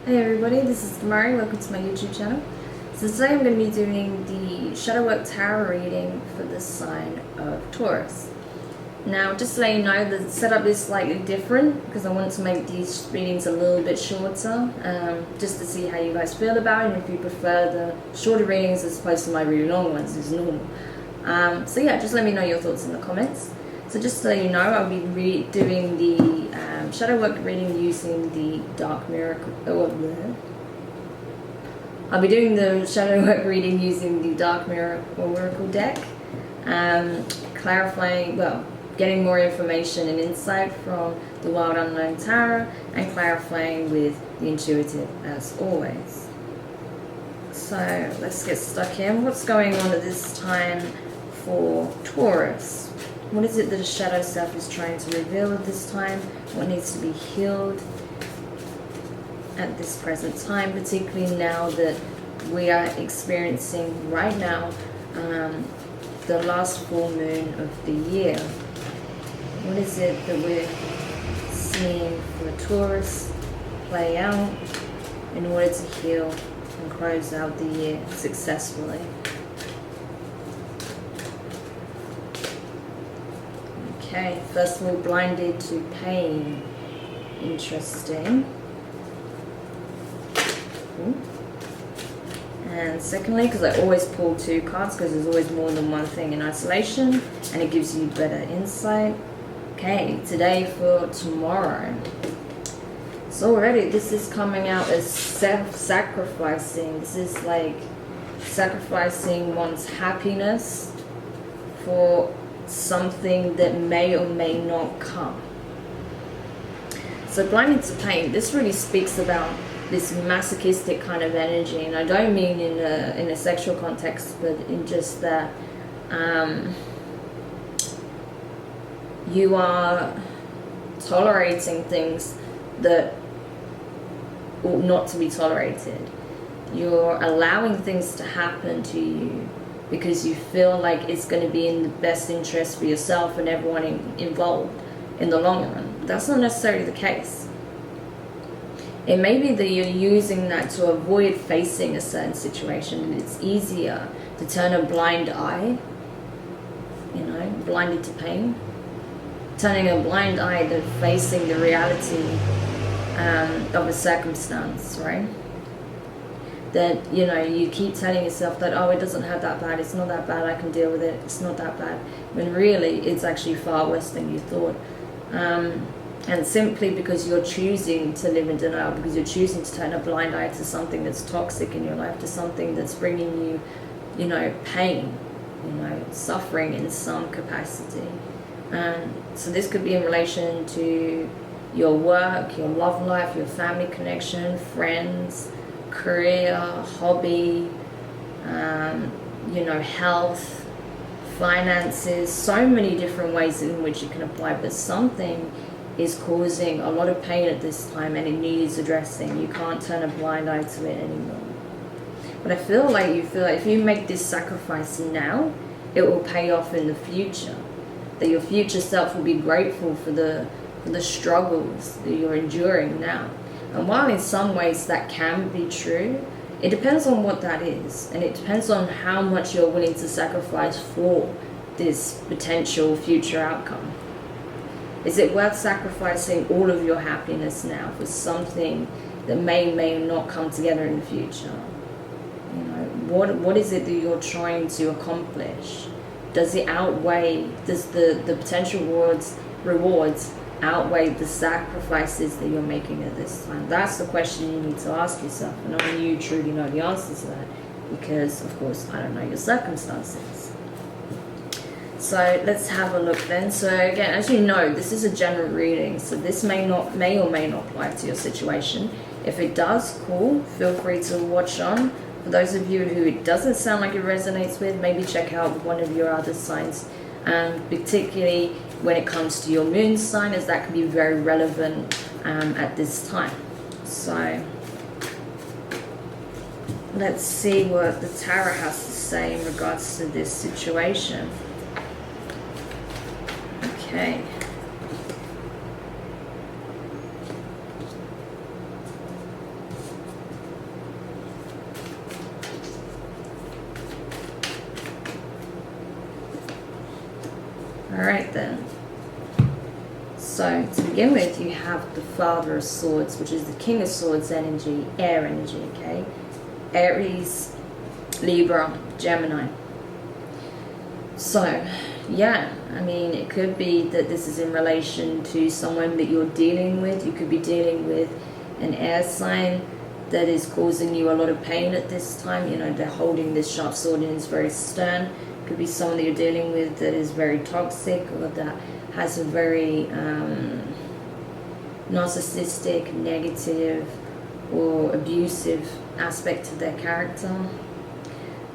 Hey everybody, this is Demari. Welcome to my YouTube channel. So today I'm going to be doing the Shadow Work Tarot reading for the sign of Taurus. Now, just to let you know, the setup is slightly different because I want to make these readings a little bit shorter, just to see how you guys feel about it, and if you prefer the shorter readings as opposed to my really long ones is normal. So yeah, just let me know your thoughts in the comments. So just to let you know, I'll be doing the shadow work reading using the Dark Miracle. I'll be doing the shadow work reading using the Dark Miracle deck, clarifying, getting more information and insight from the Wild Unknown Tarot, and clarifying with the intuitive as always. So let's get stuck in. What's going on at this time for Taurus? What is it that the shadow self is trying to reveal at this time? What needs to be healed at this present time, particularly now that we are experiencing right now the last full moon of the year? What is it that we're seeing for Taurus play out in order to heal and close out the year successfully? Okay, first of all, blinded to pain. Interesting. Ooh. And secondly, because I always pull two cards because there's always more than one thing in isolation and it gives you better insight. Okay, today for tomorrow. So already this is coming out as self-sacrificing. This is like sacrificing one's happiness for something that may or may not come. So blinded to pain, this really speaks about this masochistic kind of energy, and I don't mean in a sexual context, but in just that you are tolerating things that ought not to be tolerated. You're allowing things to happen to you because you feel like it's going to be in the best interest for yourself and everyone involved in the long run. But that's not necessarily the case. It may be that you're using that to avoid facing a certain situation, and it's easier to turn a blind eye, blinded to pain, turning a blind eye than facing the reality of a circumstance, right? That, you keep telling yourself that, oh, it doesn't have that bad, it's not that bad, I can deal with it, it's not that bad, when really it's actually far worse than you thought. And simply because you're choosing to live in denial, because you're choosing to turn a blind eye to something that's toxic in your life, to something that's bringing you, pain, suffering in some capacity. So this could be in relation to your work, your love life, your family connection, friends, career, hobby, health, finances, so many different ways in which you can apply, but something is causing a lot of pain at this time and it needs addressing. You can't turn a blind eye to it anymore. But I feel like if you make this sacrifice now, it will pay off in the future. That your future self will be grateful for the struggles that you're enduring now. And while in some ways that can be true, it depends on what that is. And it depends on how much you're willing to sacrifice for this potential future outcome. Is it worth sacrificing all of your happiness now for something that may not come together in the future? What is it that you're trying to accomplish? Does it outweigh, does the potential rewards outweigh the sacrifices that you're making at this time? That's the question you need to ask yourself, and only you truly know the answer to that, because of course I don't know your circumstances. So let's have a look then. So again, as you know, this is a general reading, so this may or may not apply to your situation. If it does, cool, feel free to watch on. For those of you who it doesn't sound like it resonates with, maybe check out one of your other signs, particularly when it comes to your moon sign, as that can be very relevant at this time. So let's see what the tarot has to say in regards to this situation. Okay. then. So to begin with, you have the Father of Swords, which is the King of Swords energy, air energy, okay? Aries, Libra, Gemini. So, yeah, I mean, it could be that this is in relation to someone that you're dealing with. You could be dealing with an air sign that is causing you a lot of pain at this time. You know, they're holding this sharp sword and it's very stern. It could be someone that you're dealing with that is very toxic, or that has a very narcissistic, negative, or abusive aspect to their character.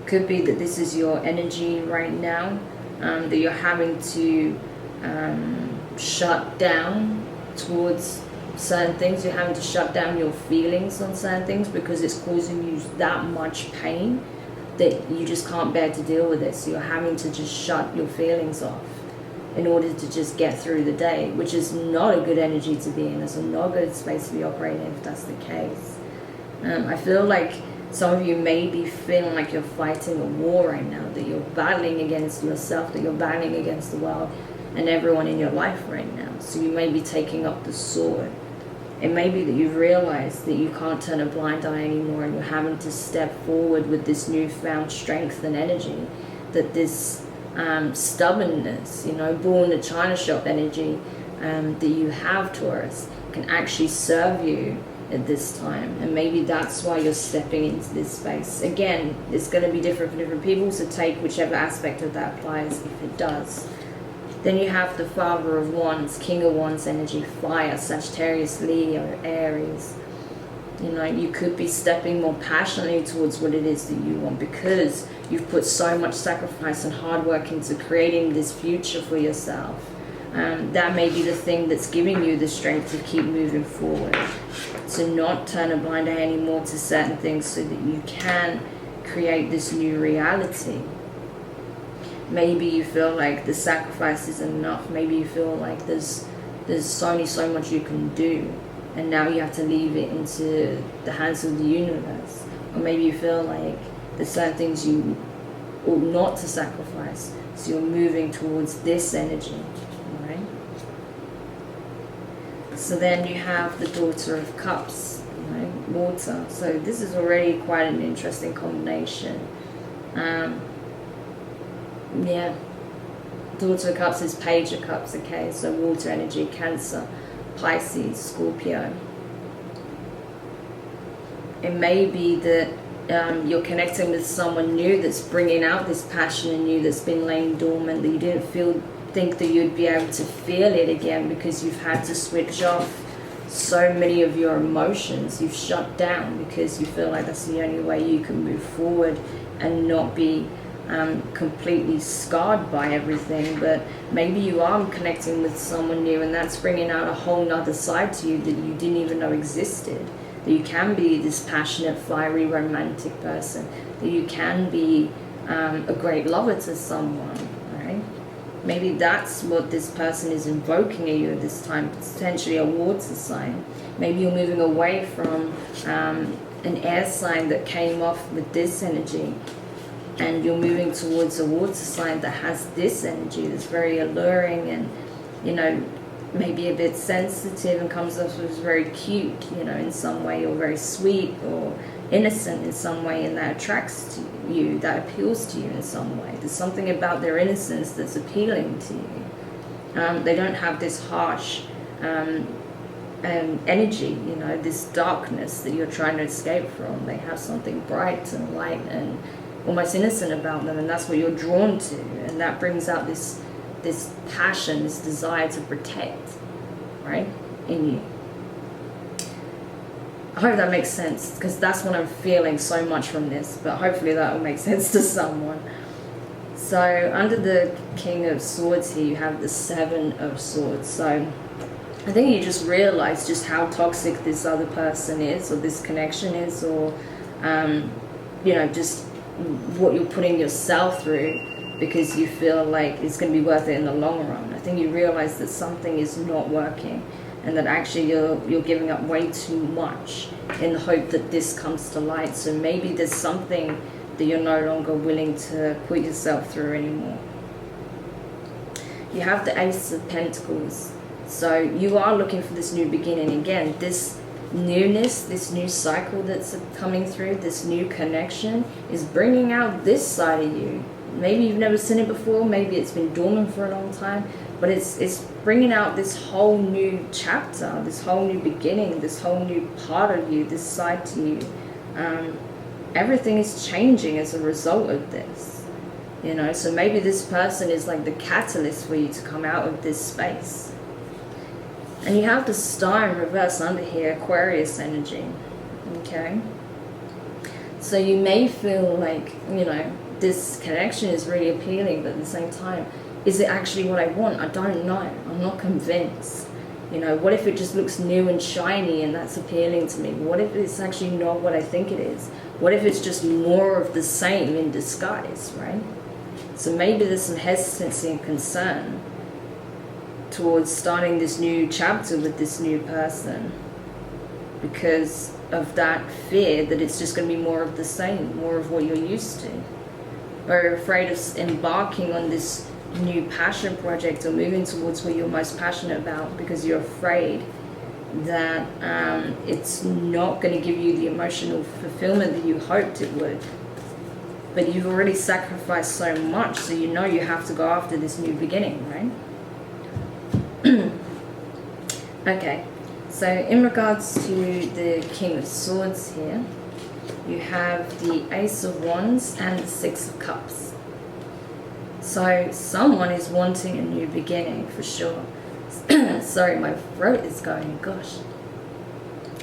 Could be that this is your energy right now, that you're having to shut down towards certain things. You're having to shut down your feelings on certain things because it's causing you that much pain that you just can't bear to deal with it. So you're having to just shut your feelings off in order to just get through the day, which is not a good energy to be in. It's not a good space to be operating if that's the case. I feel like some of you may be feeling like you're fighting a war right now, that you're battling against yourself, that you're battling against the world and everyone in your life right now. So you may be taking up the sword. It may be that you've realized that you can't turn a blind eye anymore, and you're having to step forward with this newfound strength and energy, that this stubbornness, you know, born the China shop energy that you have, Taurus, can actually serve you at this time. And maybe that's why you're stepping into this space. Again, it's going to be different for different people, so take whichever aspect of that applies if it does. Then you have the Father of Wands, King of Wands energy, fire, Sagittarius, Leo, Aries. You know, you could be stepping more passionately towards what it is that you want, because you've put so much sacrifice and hard work into creating this future for yourself. That may be the thing that's giving you the strength to keep moving forward, to not turn a blind eye anymore to certain things, so that you can create this new reality. Maybe you feel like the sacrifice isn't enough. Maybe you feel like there's only so much you can do, and now you have to leave it into the hands of the universe. Or maybe you feel like there's certain things you ought not to sacrifice, so you're moving towards this energy. So then you have the Daughter of Cups, you know, water. So this is already quite an interesting combination. Yeah, Daughter of Cups is Page of Cups, okay? So water energy, Cancer, Pisces, Scorpio. It may be that you're connecting with someone new that's bringing out this passion in you that's been laying dormant, that you didn't think that you'd be able to feel it again because you've had to switch off so many of your emotions. You've shut down because you feel like that's the only way you can move forward and not be completely scarred by everything. But maybe you are connecting with someone new, and that's bringing out a whole nother side to you that you didn't even know existed. That you can be this passionate, fiery, romantic person. That you can be a great lover to someone, right? Maybe that's what this person is invoking at you at this time, potentially a water sign. Maybe you're moving away from an air sign that came off with this energy, and you're moving towards a water sign that has this energy that's very alluring and, you know, maybe a bit sensitive and comes off as very cute, you know, in some way, or very sweet or innocent in some way, and that attracts to you, that appeals to you in some way. There's something about their innocence that's appealing to you. They don't have this harsh energy, you know, this darkness that you're trying to escape from. They have something bright and light and almost innocent about them, and that's what you're drawn to, and that brings out this passion, this desire to protect, right, in you. I hope that makes sense, because that's what I'm feeling so much from this, but hopefully that will make sense to someone. So under the King of Swords here, you have the Seven of Swords. So I think you just realize just how toxic this other person is, or this connection is, or you know, just what you're putting yourself through, because you feel like it's going to be worth it in the long run. I think you realize that something is not working, and that actually you're giving up way too much in the hope that this comes to light. So maybe there's something that you're no longer willing to put yourself through anymore. you have the Ace of Pentacles. So you are looking for this new beginning. Again, this newness, this new cycle that's coming through, this new connection is bringing out this side of you. Maybe you've never seen it before, maybe it's been dormant for a long time, but it's bringing out this whole new chapter, this whole new beginning, this whole new part of you, this side to you. Everything is changing as a result of this, you know. So maybe this person is like the catalyst for you to come out of this space. And you have the Star in reverse under here, Aquarius energy, okay? So you may feel like, you know, this connection is really appealing, but at the same time, is it actually what I want? I don't know. I'm not convinced. You know, what if it just looks new and shiny and that's appealing to me? What if it's actually not what I think it is? What if it's just more of the same in disguise, right? So maybe there's some hesitancy and concern towards starting this new chapter with this new person because of that fear that it's just going to be more of the same, more of what you're used to. Or you're afraid of embarking on this new passion project or moving towards what you're most passionate about because you're afraid that it's not going to give you the emotional fulfillment that you hoped it would. But you've already sacrificed so much, so you know you have to go after this new beginning, right? Okay, so in regards to the King of Swords here, you have the Ace of Wands and the Six of Cups. So someone is wanting a new beginning for sure. Sorry, my throat is going, gosh.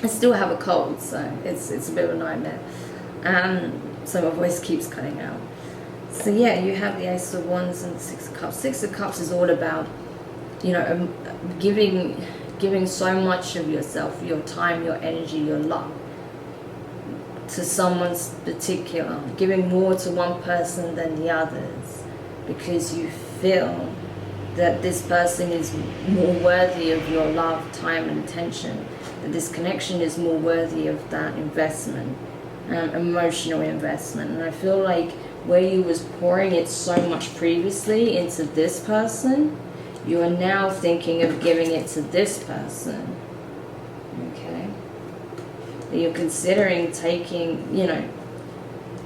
I still have a cold, so it's a bit of a nightmare. So my voice keeps cutting out. So yeah, you have the Ace of Wands and the Six of Cups. Six of Cups is all about, you know, giving so much of yourself, your time, your energy, your love to someone's particular, giving more to one person than the others because you feel that this person is more worthy of your love, time and attention, that this connection is more worthy of that investment, emotional investment. And I feel like where you was pouring it so much previously into this person, you are now thinking of giving it to this person, okay? You're considering taking, you know,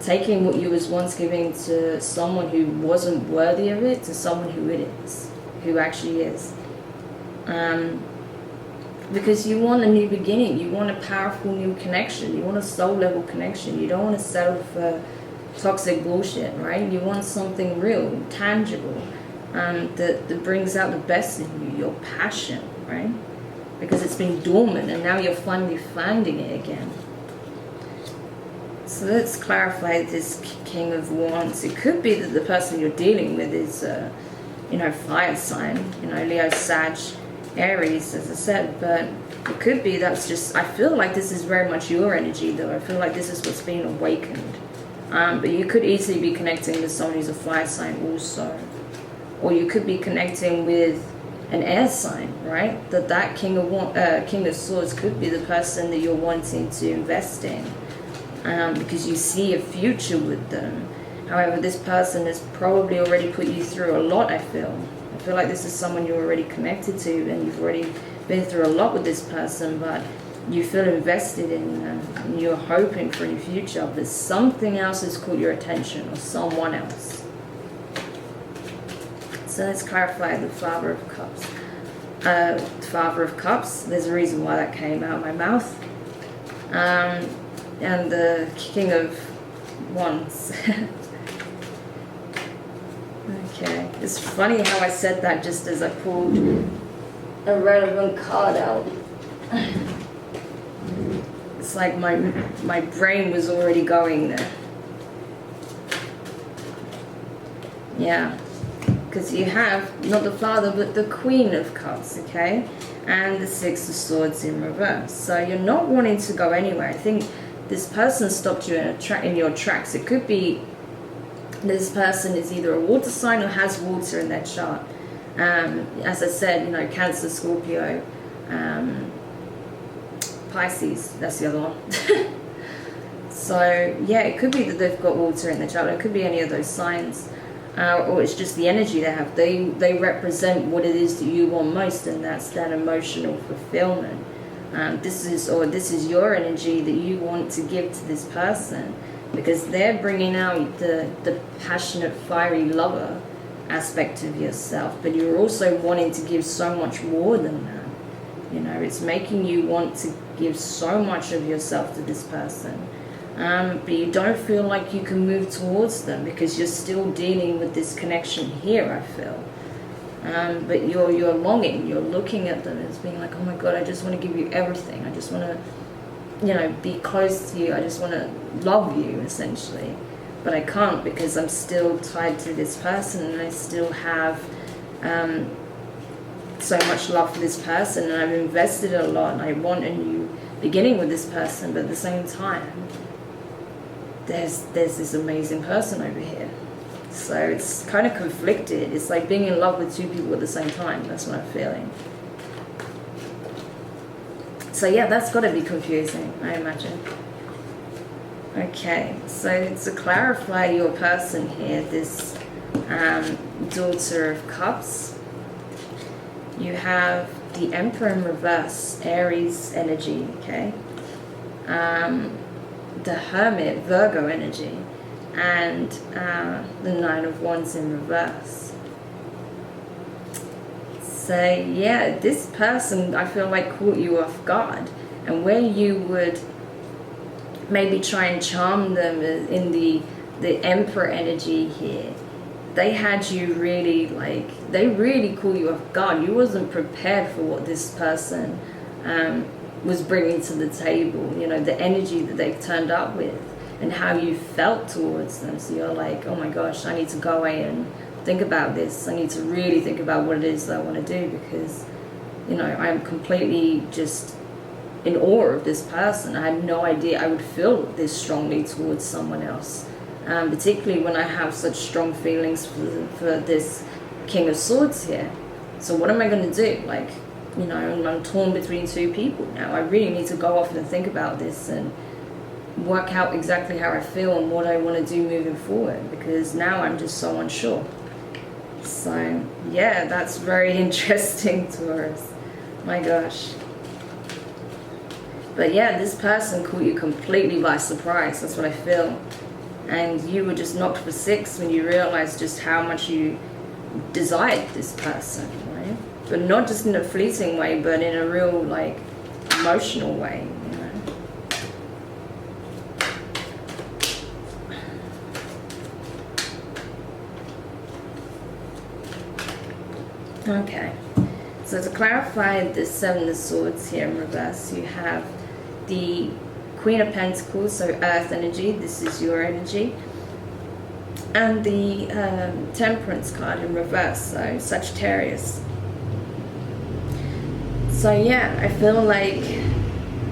taking what you was once giving to someone who wasn't worthy of it to someone who it is, who actually is. Because you want a new beginning, you want a powerful new connection, you want a soul level connection, you don't want to settle for toxic bullshit, right? You want something real, tangible, that brings out the best in you, your passion, right? Because it's been dormant and now you're finally finding it again. So let's clarify this King of Wands. It could be that the person you're dealing with is, you know, fire sign, you know, Leo, Sag, Aries, as I said, but it could be that's just, I feel like this is very much your energy though. I feel like this is what's being awakened. But you could easily be connecting with someone who's a fire sign also. Or you could be connecting with an air sign, right? That King of Swords could be the person that you're wanting to invest in. Because you see a future with them. However, this person has probably already put you through a lot, I feel. I feel like this is someone you're already connected to and you've already been through a lot with this person, but you feel invested in them and you're hoping for a new future, but something else has caught your attention or someone else. So let's clarify the Father of Cups. Father of Cups, there's a reason why that came out of my mouth. And the King of Wands. Okay, it's funny how I said that just as I pulled a relevant card out. It's like my brain was already going there. Yeah, because you have not the Father but the Queen of Cups, okay? And the Six of Swords in reverse. So you're not wanting to go anywhere. I think this person stopped you in your tracks. It could be this person is either a water sign or has water in their chart. As I said, you know, Cancer, Scorpio, Pisces, that's the other one. So yeah, it could be that they've got water in their chart. It could be any of those signs. or it's just the energy they have. They represent what it is that you want most, and that's that emotional fulfillment. This is your energy that you want to give to this person, because they're bringing out the passionate, fiery lover aspect of yourself, but you're also wanting to give so much more than that. You know, it's making you want to give so much of yourself to this person, but you don't feel like you can move towards them because you're still dealing with this connection here, I feel. But you're longing, you're looking at them as being like, oh my God, I just want to give you everything. I just want to, you know, be close to you. I just want to love you, essentially. But I can't, because I'm still tied to this person, and I still have so much love for this person, and I've invested a lot, and I want a new beginning with this person. But at the same time, there's this amazing person over here. So it's kind of conflicted. It's like being in love with two people at the same time. That's what I'm feeling. So yeah, that's got to be confusing, I imagine. Okay, so to clarify your person here, this Daughter of Cups, you have the Emperor in reverse, Aries energy, okay? The Hermit, Virgo energy, and the Nine of Wands in reverse. So yeah, this person, I feel like, caught you off guard, and where you would maybe try and charm them in the Emperor energy here, they had you really, like, they really caught you off guard. You wasn't prepared for what this person was bringing to the table, you know, the energy that they've turned up with and how you felt towards them. So you're like, oh my gosh, I need to go away and think about this. I need to really think about what it is that I want to do, because, you know, I'm completely just in awe of this person. I had no idea I would feel this strongly towards someone else, particularly when I have such strong feelings for this King of Swords here. So what am I going to do? Like, you know, I'm torn between two people now. I really need to go off and think about this and work out exactly how I feel and what I want to do moving forward, because now I'm just so unsure. So yeah, that's very interesting, Taurus. My gosh. But yeah, this person caught you completely by surprise. That's what I feel. And you were just knocked for six when you realized just how much you desired this person, right? But not just in a fleeting way, but in a real, like, emotional way, you know? Okay. So to clarify the Seven of Swords here in reverse, you have the Queen of Pentacles, so Earth energy, this is your energy, and the Temperance card in reverse, so Sagittarius. So yeah, I feel like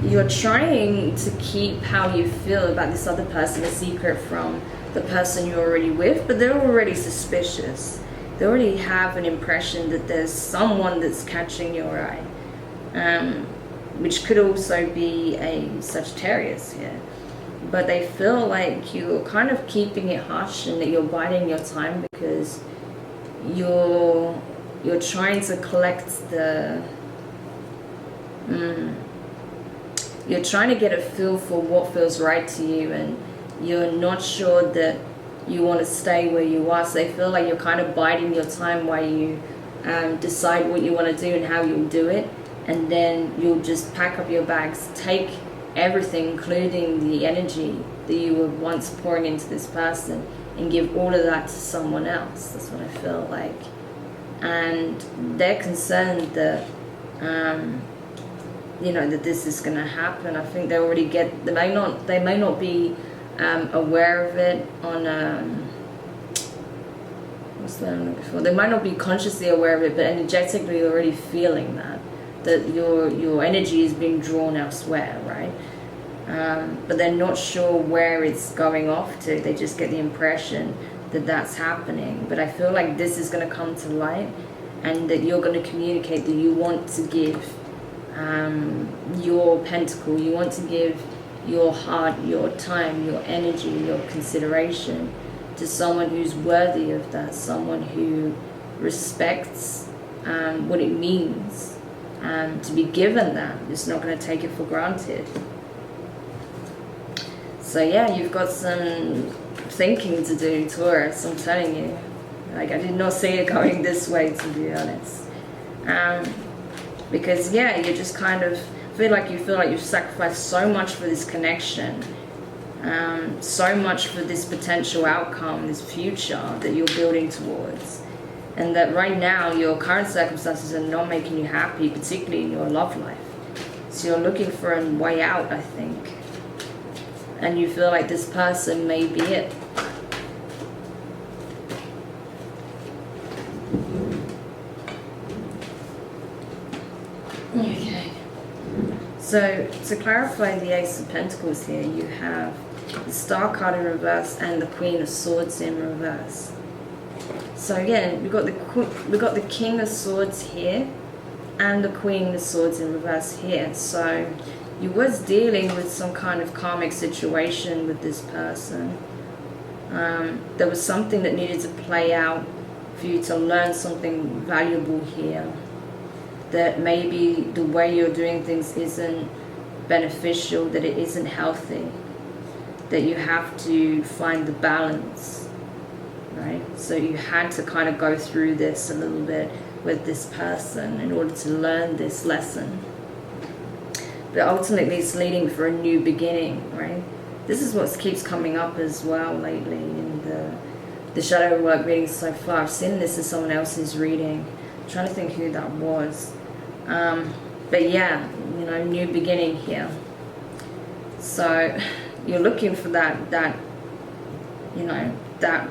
you're trying to keep how you feel about this other person a secret from the person you're already with, but they're already suspicious. They already have an impression that there's someone that's catching your eye, which could also be a Sagittarius here. But they feel like you're kind of keeping it hush and that you're biding your time, because you're trying to collect the... you're trying to get a feel for what feels right to you, and you're not sure that you want to stay where you are. So they feel like you're kind of biding your time while you decide what you want to do and how you'll do it, and then you'll just pack up your bags, take everything, including the energy that you were once pouring into this person, and give all of that to someone else. That's what I feel like. And they're concerned that you know, that this is going to happen. I think they already get, they may not be aware of it on what's that I'm looking for? They might not be consciously aware of it, but energetically you're already feeling that your energy is being drawn elsewhere, right? But they're not sure where it's going off to. They just get the impression that that's happening. But I feel like this is going to come to light, and that you're going to communicate that you want to give your pentacle, you want to give your heart, your time, your energy, your consideration to someone who's worthy of that, someone who respects what it means to be given that. It's not going to take it for granted. So yeah, you've got some thinking to do, Taurus, I'm telling you. Like, I did not see it going this way, to be honest. Because yeah, you just kind of feel like you've sacrificed so much for this connection, so much for this potential outcome, this future that you're building towards, and that right now your current circumstances are not making you happy, particularly in your love life. So you're looking for a way out, I think, and you feel like this person may be it. Okay, so to clarify the Ace of Pentacles here, you have the Star card in reverse and the Queen of Swords in reverse. So again, we've got the King of Swords here and the Queen of Swords in reverse here. So you was dealing with some kind of karmic situation with this person. There was something that needed to play out for you to learn something valuable here. That maybe the way you're doing things isn't beneficial, that it isn't healthy, that you have to find the balance, right? So you had to kind of go through this a little bit with this person in order to learn this lesson. But ultimately it's leading for a new beginning, right? This is what keeps coming up as well lately in the shadow work readings so far. I've seen this in someone else's reading. I'm trying to think who that was. But yeah, you know, new beginning here. So you're looking for that you know, that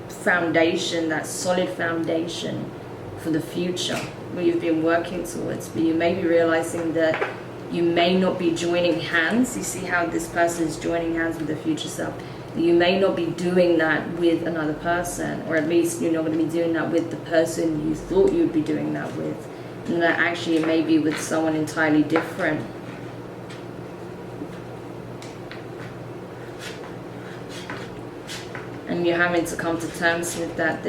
foundation, that solid foundation for the future where you've been working towards. But you may be realizing that you may not be joining hands. You see how this person is joining hands with the future self. You may not be doing that with another person, or at least you're not going to be doing that with the person you thought you'd be doing that with. And that actually it may be with someone entirely different. And you're having to come to terms with that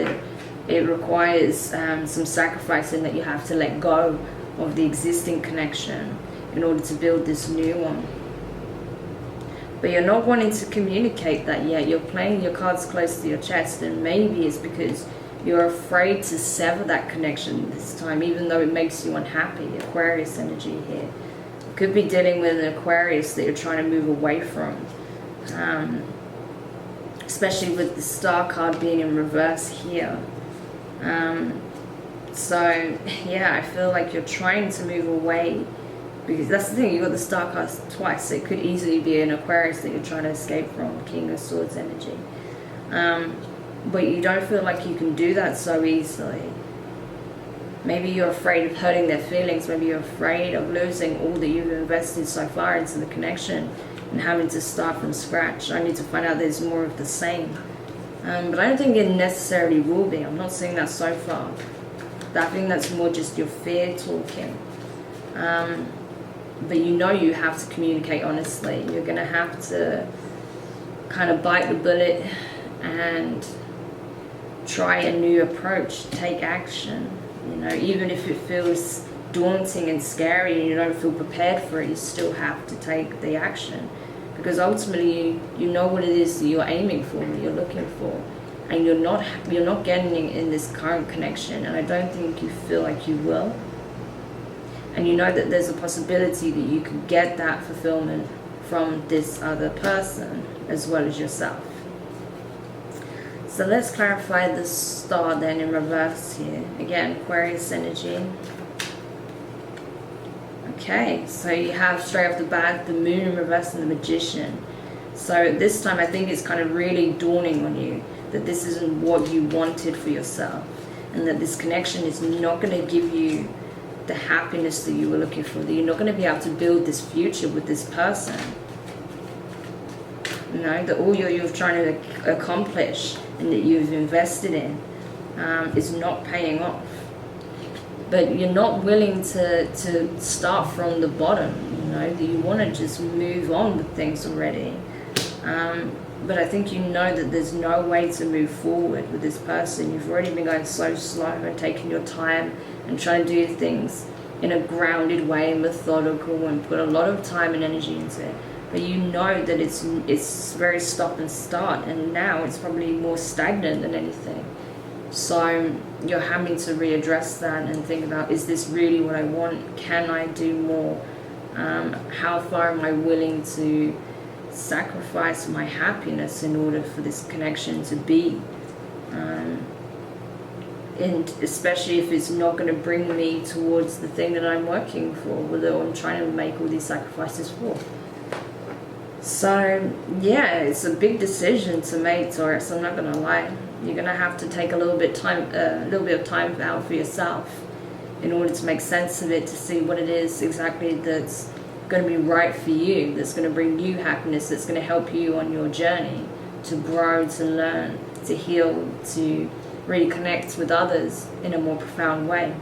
it requires some sacrificing, that you have to let go of the existing connection in order to build this new one. But you're not wanting to communicate that yet. You're playing your cards close to your chest, and maybe it's because you're afraid to sever that connection this time, even though it makes you unhappy. Aquarius energy here. Could be dealing with an Aquarius that you're trying to move away from. Especially with the Star card being in reverse here. So, yeah, I feel like you're trying to move away. Because that's the thing, you've got the Star card twice. So it could easily be an Aquarius that you're trying to escape from. King of Swords energy. But you don't feel like you can do that so easily. Maybe you're afraid of hurting their feelings. Maybe you're afraid of losing all that you've invested so far into the connection and having to start from scratch. I need to find out there's more of the same. But I don't think it necessarily will be. I'm not saying that so far. I think that's more just your fear talking. But you know you have to communicate honestly. You're going to have to kind of bite the bullet and try a new approach, take action. You know, even if it feels daunting and scary and you don't feel prepared for it, you still have to take the action. Because ultimately you know what it is that you're aiming for, what you're looking for. And you're not getting it in this current connection, and I don't think you feel like you will. And you know that there's a possibility that you could get that fulfillment from this other person as well as yourself. So let's clarify the Star then in reverse here. Again, Aquarius energy. Okay, so you have straight off the bat the Moon in reverse and the Magician. So this time I think it's kind of really dawning on you that this isn't what you wanted for yourself, and that this connection is not going to give you the happiness that you were looking for, that you're not going to be able to build this future with this person. You know, that all you're trying to accomplish and that you've invested in is not paying off. But you're not willing to start from the bottom, you know, that you want to just move on with things already. But I think you know that there's no way to move forward with this person. You've already been going so slow and taking your time and trying to do things in a grounded way, methodical, and put a lot of time and energy into it. But you know that it's very stop and start, and now it's probably more stagnant than anything. So you're having to readdress that and think about, is this really what I want? Can I do more? How far am I willing to sacrifice my happiness in order for this connection to be? And especially if it's not going to bring me towards the thing that I'm working for, or I'm trying to make all these sacrifices for. So yeah, it's a big decision to make, Taurus. I'm not going to lie. You're going to have to take a little bit of time out for yourself in order to make sense of it, to see what it is exactly that's going to be right for you, that's going to bring you happiness, that's going to help you on your journey to grow, to learn, to heal, to really connect with others in a more profound way.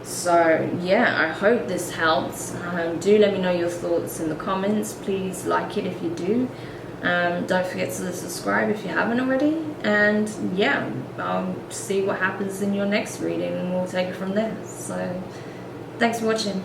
So yeah, I hope this helps. Do let me know your thoughts in the comments. Please like it if you do. Don't forget to subscribe if you haven't already. And yeah, I'll see what happens in your next reading, and we'll take it from there. So thanks for watching.